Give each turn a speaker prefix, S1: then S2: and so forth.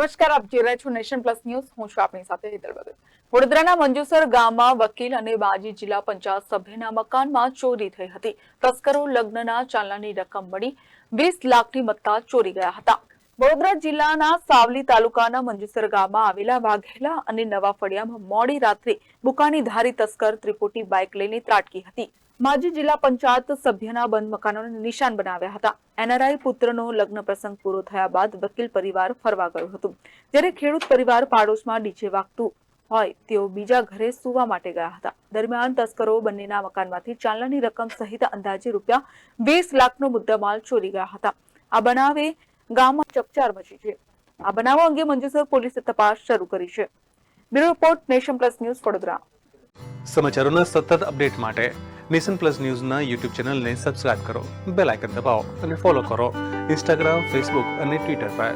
S1: નમસ્કાર, આપ જોઈ રહ્યા છો નેશન પ્લસ ન્યૂઝ. હું છું આપની સાથે હેતલ ભગત. વડોદરાના મંજુસર ગામમાં વકીલ અને માજી જિલ્લા પંચાયત સભ્યના મકાનમાં ચોરી થઈ હતી. તસ્કરો લગ્નના ચાંદાની રકમ મળી 20 લાખની મત્તા ચોરી ગયા હતા. વડોદરા જિલ્લાના સાવલી તાલુકાના મંજુસર ગામમાં આવેલા વાઘેલા અને નવા ફળિયામાં મોડી રાત્રે બુકાનીધારી તસ્કર ત્રિપુટી બાઇક લઈને ત્રાટકી હતી. માજી જિલ્લા પંચાયત સભ્યના બંધ મકાનોને નિશાન બનાવ્યા હતા. એનઆરઆઈ પુત્રનો લગ્ન પ્રસંગ પૂરો થયા બાદ વકીલ પરિવાર ફરવા ગયું હતું, જ્યારે ખેડૂત પરિવાર પાડોશમાં ડીજે વાગતું હોય તેઓ બીજા ઘરે સૂવા માટે ગયા હતા. દરમિયાન તસ્કરો બંનેના મકાનમાંથી ચાંદાની રકમ સહિત અંદાજે રૂપિયા 20 લાખનો મુદ્દામાલ ચોરી ગયા હતા. આ બનાવે ગામમાં ચકચાર મચી છે. આ બનાવ અંગે મંજુસર પોલીસે તપાસ શરૂ કરી છે. Bureau report, Nation Plus News, Vadodara.
S2: સમાચારોના સતત અપડેટ માટે નેશન પ્લસ ન્યૂઝના યુટ્યુબ ચેનલને સબસ્ક્રાઇબ કરો, બેલ આઇકન દબાવો અને ફોલો કરો ઇન્સ્ટાગ્રામ, ફેસબુક અને ટ્વિટર પર.